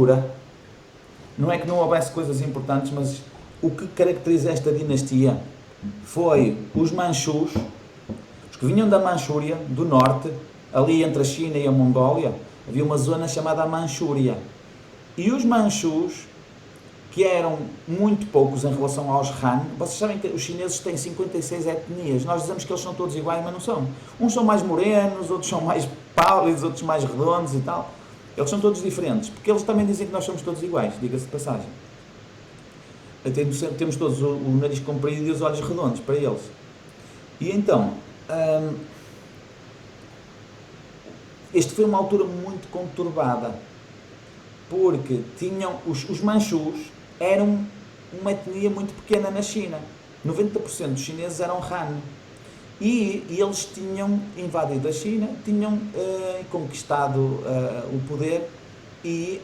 altura, não é que não houvesse coisas importantes, mas o que caracteriza esta dinastia foi os Manchus, os que vinham da Manchúria, do norte, ali entre a China e a Mongólia, havia uma zona chamada Manchúria. E os Manchus, que eram muito poucos em relação aos Han, vocês sabem que os chineses têm 56 etnias, nós dizemos que eles são todos iguais, mas não são. Uns são mais morenos, outros são mais pálidos, outros mais redondos e tal. Eles são todos diferentes, porque eles também dizem que nós somos todos iguais, diga-se de passagem. Temos todos o nariz comprido e os olhos redondos, para eles. E então, esta foi uma altura muito conturbada, porque tinham, os Manchus eram uma etnia muito pequena na China. 90% dos chineses eram Han. E eles tinham invadido a China, tinham conquistado o poder e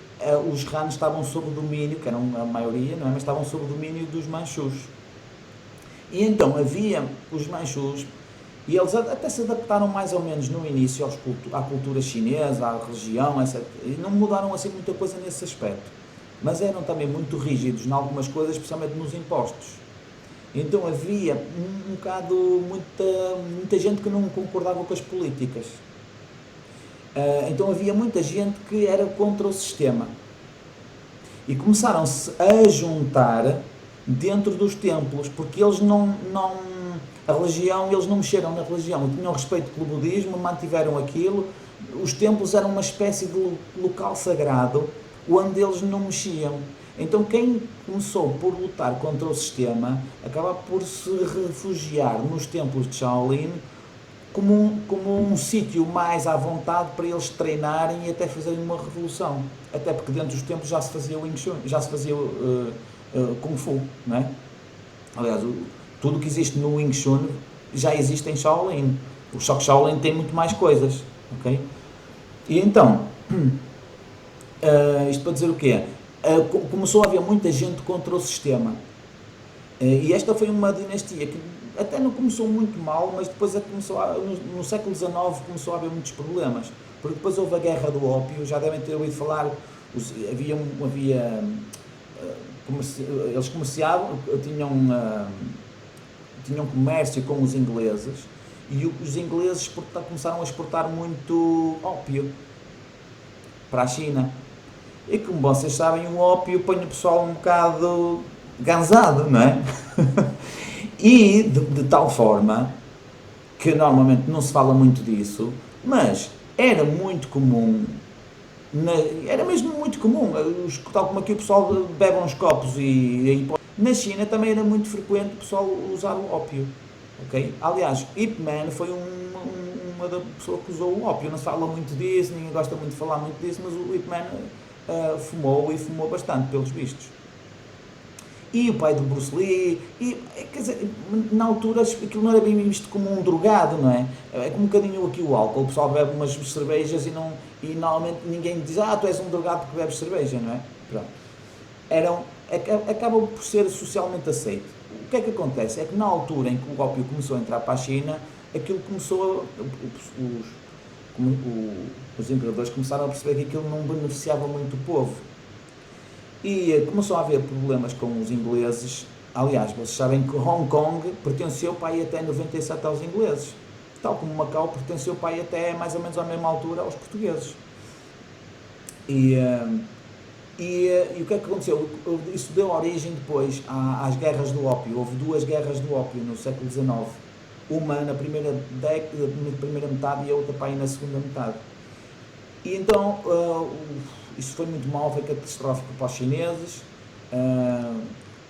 os Han estavam sob o domínio, que eram a maioria, não é? Mas estavam sob o domínio dos Manchus. E então havia os Manchus, e eles até se adaptaram mais ou menos no início à cultura chinesa, à religião, etc. E não mudaram assim muita coisa nesse aspecto. Mas eram também muito rígidos em algumas coisas, especialmente nos impostos. Então havia um bocado, muita gente que não concordava com as políticas. Então havia muita gente que era contra o sistema. E começaram-se a juntar dentro dos templos, porque eles a religião, eles não mexeram na religião, tinham respeito pelo budismo, mantiveram aquilo. Os templos eram uma espécie de local sagrado, onde eles não mexiam. Então quem começou por lutar contra o sistema, acaba por se refugiar nos templos de Shaolin como um sítio mais à vontade para eles treinarem e até fazerem uma revolução. Até porque dentro dos templos já se fazia o Wing Chun, já se fazia Kung Fu, não é? Aliás, tudo que existe no Wing Chun já existe em Shaolin. Só que Shaolin tem muito mais coisas, ok? E então, isto para dizer o quê? Começou a haver muita gente contra o sistema. E esta foi uma dinastia que até não começou muito mal, mas depois no século XIX começou a haver muitos problemas. Porque depois houve a guerra do ópio, já devem ter ouvido falar, eles comerciavam, tinham comércio com os ingleses, e os ingleses começaram a exportar muito ópio para a China. E como vocês sabem, o ópio põe o pessoal um bocado gansado, não é? E de tal forma que normalmente não se fala muito disso, mas era muito comum, era mesmo muito comum, tal como aqui o pessoal bebe uns copos e na China também era muito frequente o pessoal usar o ópio, ok? Aliás, Ip Man foi uma da pessoa que usou o ópio, não se fala muito disso, ninguém gosta muito de falar muito disso, mas o Ip Man fumou bastante, pelos vistos. E o pai do Bruce Lee, quer dizer, na altura aquilo não era bem visto como um drogado, não é? É como um bocadinho aqui o álcool, o pessoal bebe umas cervejas e normalmente ninguém diz, tu és um drogado porque bebes cerveja, não é? Pronto. Acaba por ser socialmente aceito. O que é que acontece? É que na altura em que o ópio começou a entrar para a China, aquilo começou os imperadores começaram a perceber que aquilo não beneficiava muito o povo. E começou a haver problemas com os ingleses. Aliás, vocês sabem que Hong Kong pertenceu para aí até 97 aos ingleses, tal como Macau pertenceu para aí até mais ou menos à mesma altura aos portugueses. E o que é que aconteceu? Isso deu origem depois às guerras do ópio. Houve duas guerras do ópio no século XIX, uma na primeira metade e a outra para aí na segunda metade. E então isso foi muito mal, foi catastrófico para os chineses,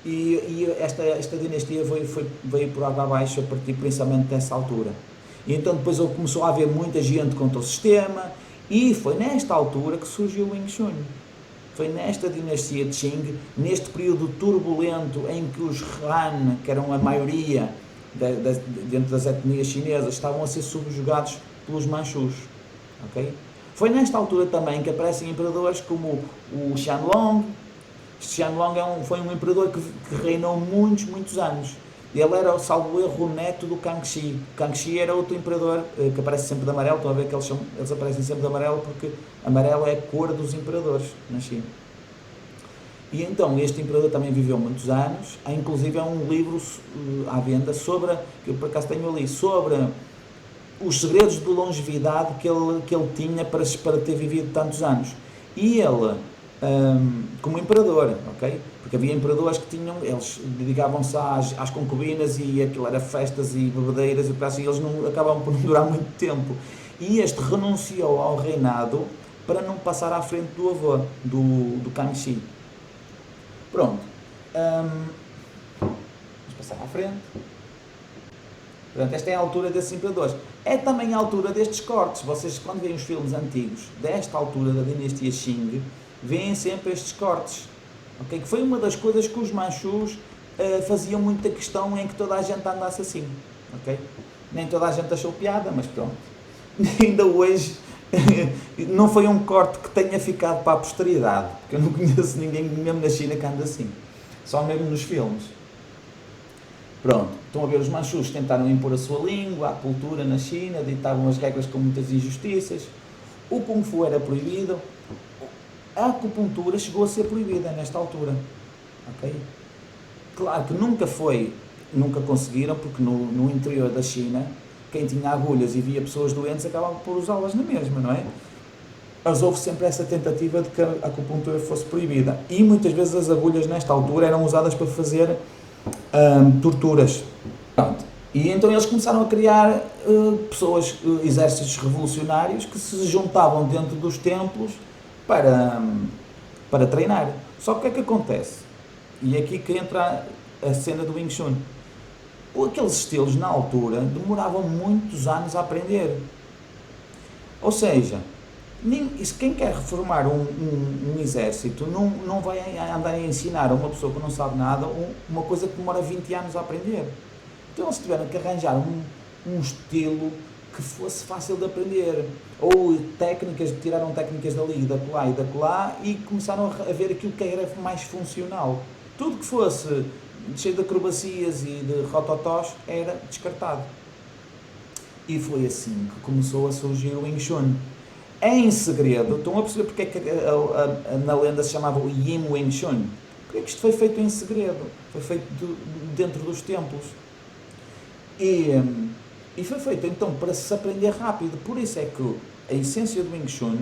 e esta dinastia veio por água abaixo a partir principalmente dessa altura. E então depois começou a haver muita gente contra o sistema, e foi nesta altura que surgiu o Wing Chun. Foi nesta dinastia de Qing, neste período turbulento em que os Han, que eram a maioria dentro das etnias chinesas, estavam a ser subjugados pelos Manchus, ok? Foi nesta altura também que aparecem imperadores como o Qianlong. Qianlong foi um imperador que reinou muitos anos. Ele era, salvo erro, o neto do Kangxi. Kangxi era outro imperador que aparece sempre de amarelo. Estão a ver que eles aparecem sempre de amarelo porque amarelo é a cor dos imperadores na China. E então este imperador também viveu muitos anos, há inclusive um livro à venda sobre, que eu por acaso tenho ali, sobre os segredos de longevidade que ele tinha para ter vivido tantos anos. E ele, como imperador, ok? Porque havia imperadores que eles dedicavam-se às concubinas e aquilo era festas e bebedeiras e eles não, acabavam por não durar muito tempo. E este renunciou ao reinado para não passar à frente do avô, do Kangxi. Pronto. Vamos passar à frente. Portanto, esta é a altura desses imperadores. É também a altura destes cortes. Vocês, quando veem os filmes antigos, desta altura da dinastia Qing, veem sempre estes cortes. Okay? Que foi uma das coisas que os manchus faziam muita questão em que toda a gente andasse assim. Okay? Nem toda a gente achou piada, mas pronto. Ainda hoje não foi um corte que tenha ficado para a posteridade, porque eu não conheço ninguém, mesmo na China, que anda assim. Só mesmo nos filmes. Pronto, estão a ver, os manchus tentaram impor a sua língua, a cultura na China, ditavam as regras com muitas injustiças, o Kung Fu era proibido, a acupuntura chegou a ser proibida nesta altura, ok? Claro que nunca conseguiram, porque no interior da China, quem tinha agulhas e via pessoas doentes acabava por usá-las na mesma, não é? Mas houve sempre essa tentativa de que a acupuntura fosse proibida, e muitas vezes as agulhas nesta altura eram usadas para fazer torturas. E então eles começaram a criar pessoas, exércitos revolucionários que se juntavam dentro dos templos para treinar. Só que o que é que acontece? E é aqui que entra a cena do Wing Chun. Aqueles estilos na altura demoravam muitos anos a aprender. Ou seja, quem quer reformar um exército não vai andar a ensinar a uma pessoa que não sabe nada uma coisa que demora 20 anos a aprender. Então eles tiveram que arranjar um estilo que fosse fácil de aprender. Ou tiraram técnicas dali e da colar e começaram a ver aquilo que era mais funcional. Tudo que fosse cheio de acrobacias e de rototós era descartado. E foi assim que começou a surgir o Wing Chun. Em segredo, estão a perceber porque é que na lenda se chamava o Yin Wing Chun? Porque é que isto foi feito em segredo? Foi feito dentro dos templos. E foi feito então para se aprender rápido. Por isso é que a essência do Wing Chun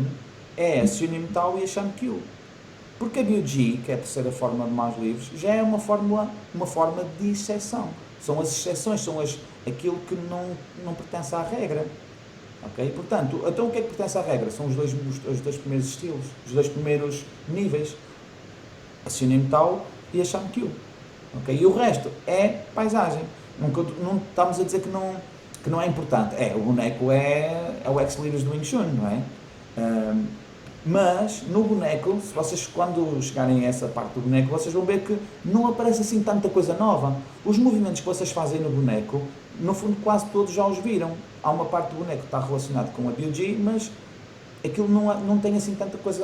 é a Sunim Tao e a Shan Kyu. Porque a Biu Ji, que é a terceira forma de mãos livres, já é uma forma de exceção. São as exceções, são aquilo que não pertence à regra. Okay? Portanto, então o que é que pertence à regra? São os dois primeiros estilos, os dois primeiros níveis, a Sunim Tao e a Shan Kyu. Okay? E o resto é paisagem. Não estamos a dizer que não é importante. O boneco é o ex-libris do Wing Chun, não é? Mas no boneco, se vocês quando chegarem a essa parte do boneco, vocês vão ver que não aparece assim tanta coisa nova. Os movimentos que vocês fazem no boneco, no fundo quase todos já os viram. Há uma parte do boneco que está relacionado com a Biu Ji, mas aquilo não tem assim tanta coisa